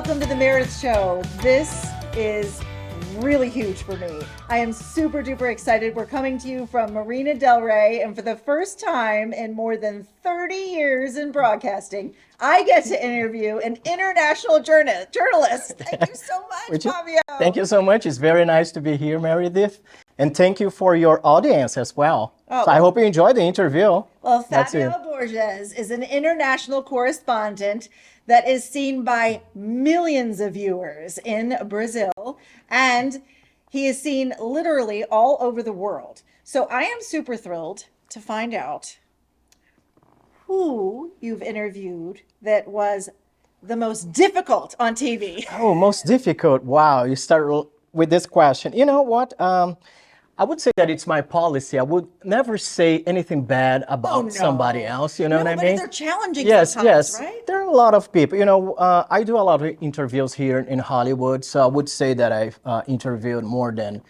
welcome to the Meredith Show. This is really huge for me. I am super duper excited. We're coming to you from Marina Del Rey, and for the first time in more than 30 years in broadcasting, I get to interview an international journalist. Thank you so much, Fabio. Thank you so much. It's very nice to be here, Meredith. And thank you for your audience as well. So I hope you enjoyed the interview. Well, Fabio Borges is an international correspondent that is seen by millions of viewers in Brazil, and he is seen literally all over the world. So I am super thrilled to find out who you've interviewed that was the most difficult on TV. Oh, most difficult. Wow, you start with this question. You know what? I would say that it's my policy. I would never say anything bad about somebody else. You know what I mean? But they're challenging sometimes, yes. Right? There are a lot of people. You know, I do a lot of interviews here in Hollywood. So I would say that I've interviewed more than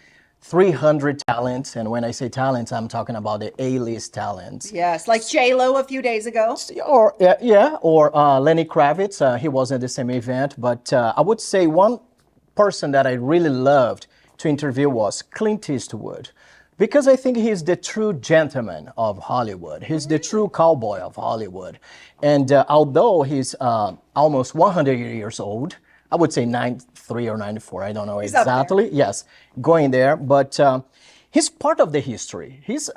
300 talents. And when I say talents, I'm talking about the A-list talents. Yes, like J-Lo a few days ago. Or Lenny Kravitz. He was at the same event. But I would say one person that I really loved to interview was Clint Eastwood, because I think he's the true gentleman of Hollywood. He's the true cowboy of Hollywood. And although he's almost 100 years old, I would say 93 or 94, I don't know exactly. Yes, going there. But he's part of the history. He's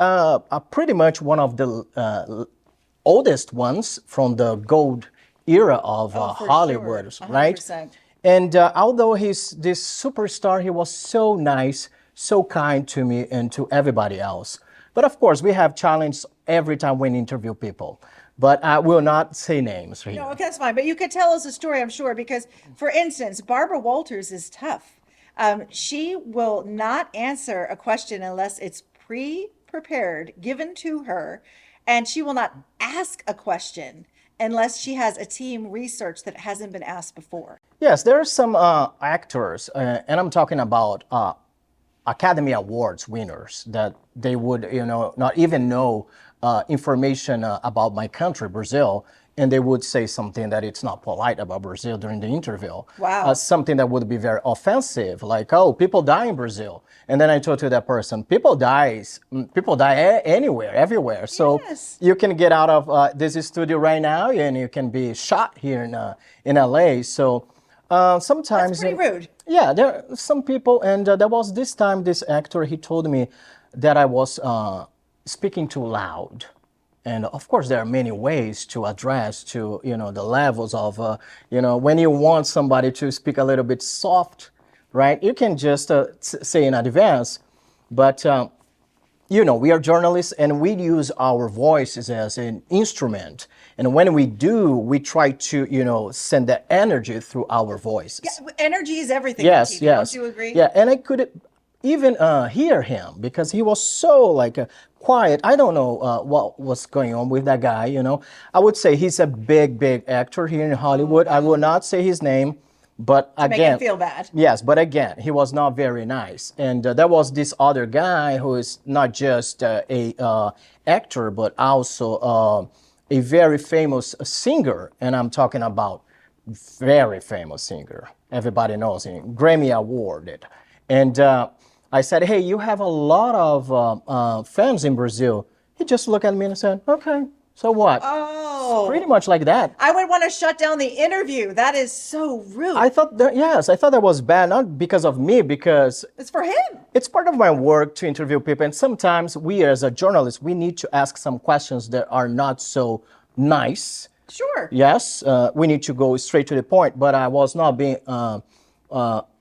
pretty much one of the oldest ones from the gold era of Hollywood, sure. right? And although he's this superstar, he was so nice, so kind to me and to everybody else. But of course, we have challenges every time we interview people. But I will not say names here. No, okay, that's fine. But you could tell us a story, I'm sure, because, for instance, Barbara Walters is tough. She will not answer a question unless it's pre-prepared, given to her, and she will not ask a question unless she has a team research that hasn't been asked before. Yes, there are some actors, and I'm talking about Academy Awards winners, that they would, not even know information about my country, Brazil, and they would say something that it's not polite about Brazil during the interview. Wow. Something that would be very offensive, like, oh, people die in Brazil. And then I told to that person, people die anywhere, everywhere. So you can get out of this studio right now and you can be shot here in LA. So sometimes— That's pretty rude. Yeah, there are some people, and there was this time, this actor, he told me that I was speaking too loud. And of course, there are many ways to address to, the levels of, when you want somebody to speak a little bit soft, right? You can just say in advance, but, we are journalists and we use our voices as an instrument. And when we do, we try to, send that energy through our voices. Yeah, energy is everything. Yes, yes. Don't you agree? Yeah, and I could even hear him because he was so quiet. I don't know what was going on with that guy, I would say he's a big actor here in Hollywood. I will not say his name, but again— make him feel bad. Yes, but again, he was not very nice. And there was this other guy who is not just a actor, but also a very famous singer. And I'm talking about very famous singer. Everybody knows him, Grammy awarded. And I said, hey, you have a lot of fans in Brazil. He just looked at me and said, okay, so what? Oh. Pretty much like that. I would want to shut down the interview. That is so rude. I thought that was bad, not because of me, because— it's for him. It's part of my work to interview people. And sometimes we as a journalist, we need to ask some questions that are not so nice. Sure. Yes, we need to go straight to the point, but I was not being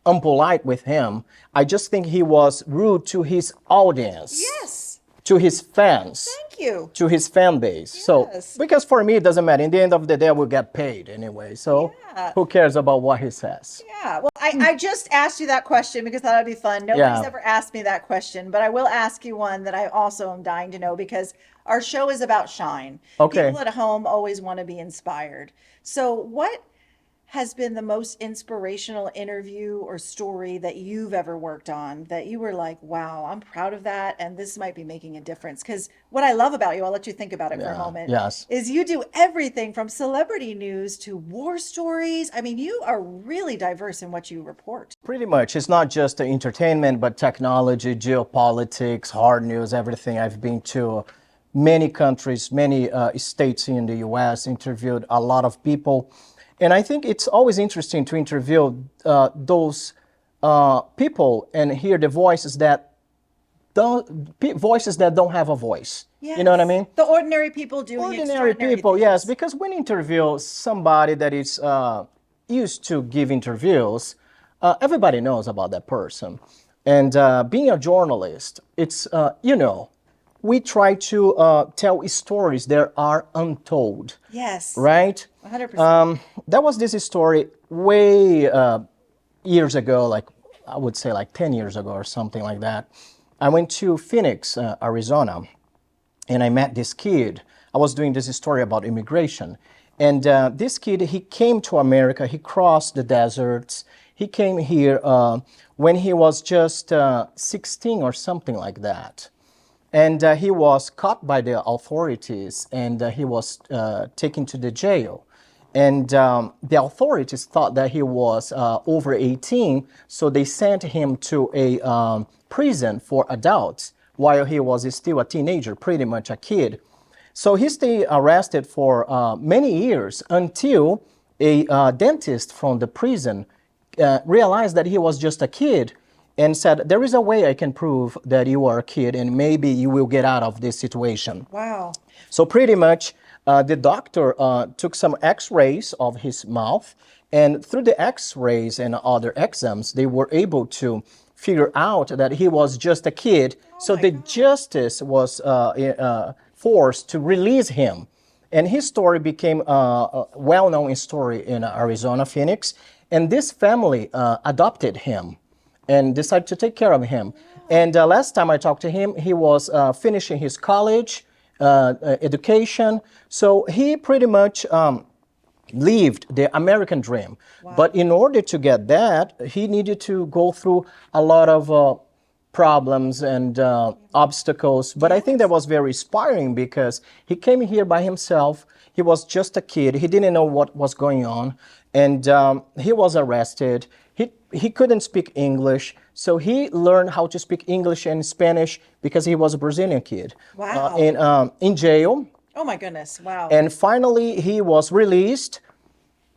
unpolite with him. I just think he was rude to his audience. Yes. To his fans. Thank you. To his fan base. Yes. So, because for me, it doesn't matter. In the end of the day, I will get paid anyway. So, who cares about what he says? Yeah. Well, I just asked you that question because I thought it'd be fun. Nobody's ever asked me that question, but I will ask you one that I also am dying to know, because our show is about shine. Okay. People at home always want to be inspired. So what has been the most inspirational interview or story that you've ever worked on that you were like, wow, I'm proud of that, and this might be making a difference? Because what I love about you, I'll let you think about it for a Yeah. moment, Yes. is you do everything from celebrity news to war stories. I mean, you are really diverse in what you report. Pretty much. It's not just the entertainment, but technology, geopolitics, hard news, everything. I've been to many countries, many states in the US, interviewed a lot of people. And I think it's always interesting to interview those people and hear the voices that don't have a voice. You know what I mean? The ordinary people doing Ordinary extraordinary people, things. yes, because when you interview somebody that is used to give interviews, everybody knows about that person. And being a journalist, it's, we try to tell stories that are untold. Yes. Right? 100%. There was this story way years ago, like I would say like 10 years ago or something like that. I went to Phoenix, Arizona, and I met this kid. I was doing this story about immigration. And this kid, he came to America, he crossed the deserts. He came here when he was just 16 or something like that. And he was caught by the authorities, and he was taken to the jail. And the authorities thought that he was over 18, so they sent him to a prison for adults while he was still a teenager, pretty much a kid. So he stayed arrested for many years until a dentist from the prison realized that he was just a kid and said, there is a way I can prove that you are a kid and maybe you will get out of this situation. Wow. So pretty much the doctor took some x-rays of his mouth, and through the x-rays and other exams, they were able to figure out that he was just a kid. So the justice was forced to release him. And his story became a well-known story in Arizona, Phoenix. And this family adopted him and decided to take care of him. And last time I talked to him, he was finishing his college education. So he pretty much lived the American dream. Wow. But in order to get that, he needed to go through a lot of problems and obstacles. But I think that was very inspiring because he came here by himself. He was just a kid. He didn't know what was going on. And he was arrested. He couldn't speak English. So he learned how to speak English and Spanish because he was a Brazilian kid. Wow. In jail. Oh my goodness. Wow. And finally he was released,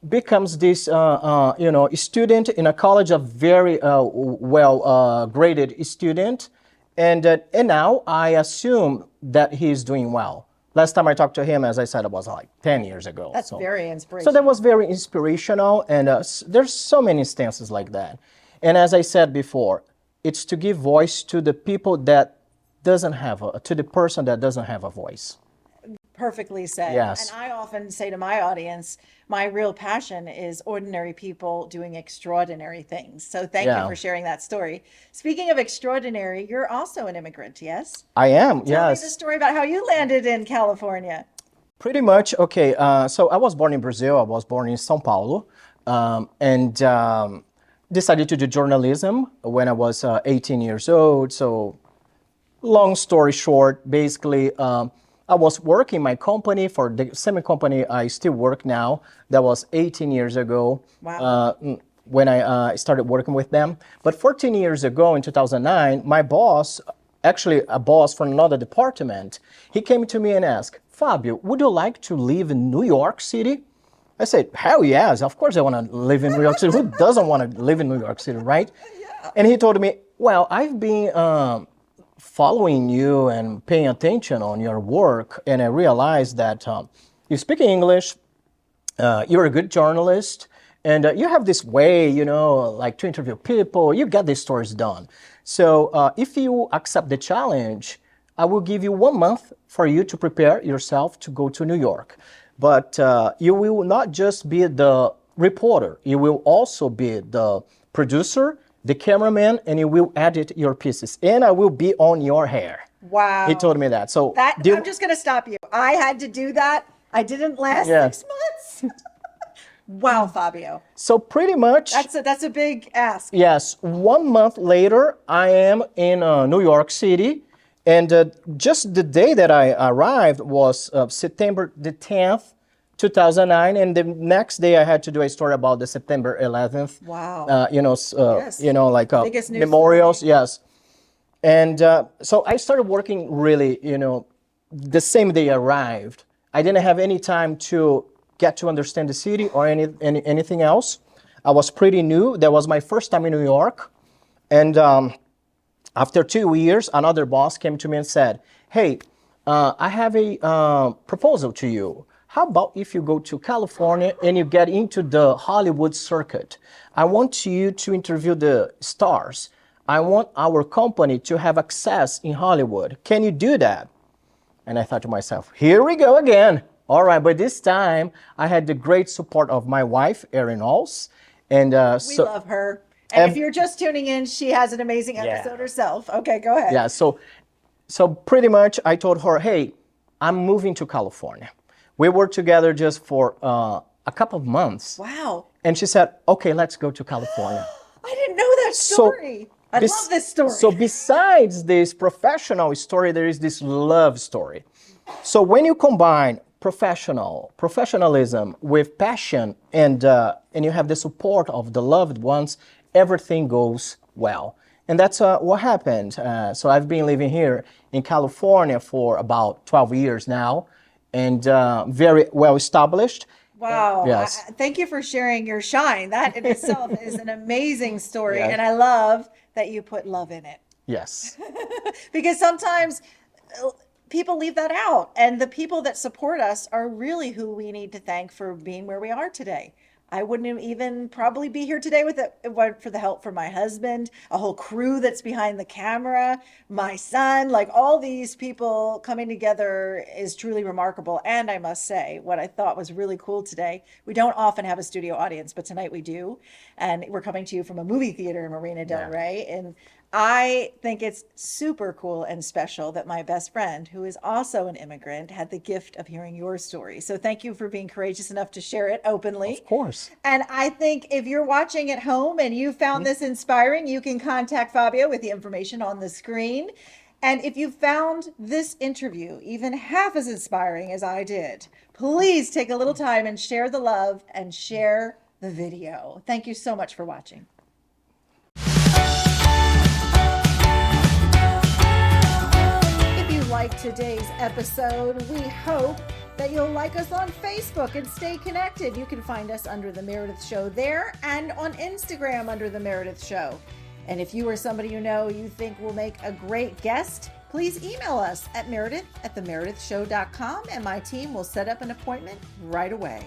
becomes this student in a college, a very well graded student. And now I assume that he's doing well. Last time I talked to him, as I said, it was like 10 years ago. That's very inspirational. So that was very inspirational, and there's so many instances like that. And as I said before, it's to give voice to the people that to the person that doesn't have a voice. Perfectly said. Yes. And I often say to my audience, my real passion is ordinary people doing extraordinary things. So thank you for sharing that story. Speaking of extraordinary, you're also an immigrant, yes? I am, Tell yes. me the story about how you landed in California. Pretty much, okay. So I was born in Brazil. I was born in São Paulo, and decided to do journalism when I was 18 years old. So long story short, basically, I was working my company for the same company I still work now. That was 18 years ago. Wow. When I started working with them. But 14 years ago in 2009, my boss, actually a boss from another department, he came to me and asked, Fabio, would you like to live in New York City? I said, hell yes, of course I want to live in New York City. Who doesn't want to live in New York City, right? Yeah. And he told me, well, I've been following you and paying attention on your work, and I realized that you speak English, you're a good journalist, and you have this way, like to interview people, you get these stories done. So if you accept the challenge, I will give you 1 month for you to prepare yourself to go to New York. But you will not just be the reporter, you will also be the producer, the cameraman, and you will edit your pieces. And I will be on your hair. Wow. He told me that. So I'm just going to stop you. I had to do that. I didn't last 6 months. Wow, Fabio. So pretty much, That's a big ask. yes, 1 month later, I am in New York City. And just the day that I arrived was September the 10th, 2009. And the next day I had to do a story about the September 11th. Wow. Yes. Like Biggest news memorials. story. Yes. And so I started working really, the same day I arrived. I didn't have any time to get to understand the city or anything else. I was pretty new. That was my first time in New York. And after 2 years, another boss came to me and said, hey, I have a proposal to you. How about if you go to California and you get into the Hollywood circuit? I want you to interview the stars. I want our company to have access in Hollywood. Can you do that? And I thought to myself, here we go again. All right, but this time I had the great support of my wife, Erin Alls. And We love her. And if you're just tuning in, she has an amazing episode herself. Okay, go ahead. Yeah, so pretty much I told her, hey, I'm moving to California. We were together just for a couple of months. Wow. And she said, okay, let's go to California. I didn't know that story. I love this story. So besides this professional story, there is this love story. So when you combine professionalism with passion and you have the support of the loved ones, everything goes well. And that's what happened. So I've been living here in California for about 12 years now and very well established. Wow. Yes. Thank you for sharing your shine. That in itself is an amazing story. Yes. And I love that you put love in it. Yes. Because sometimes people leave that out. And the people that support us are really who we need to thank for being where we are today. I wouldn't even probably be here today if it weren't for the help from my husband, a whole crew that's behind the camera, my son, like all these people coming together is truly remarkable. And I must say, what I thought was really cool today, we don't often have a studio audience, but tonight we do. And we're coming to you from a movie theater in Marina Del Rey. And I think it's super cool and special that my best friend, who is also an immigrant, had the gift of hearing your story. So thank you for being courageous enough to share it openly. Of course. And I think if you're watching at home and you found this inspiring, you can contact Fabio with the information on the screen. And if you found this interview even half as inspiring as I did, please take a little time and share the love and share the video. Thank you so much for watching. Like today's episode, we hope that you'll like us on Facebook and stay connected. You can find us under The Meredith Show there and on Instagram under The Meredith Show. And if you or somebody you know you think will make a great guest, please email us at meredith@themeredithshow.com and my team will set up an appointment right away.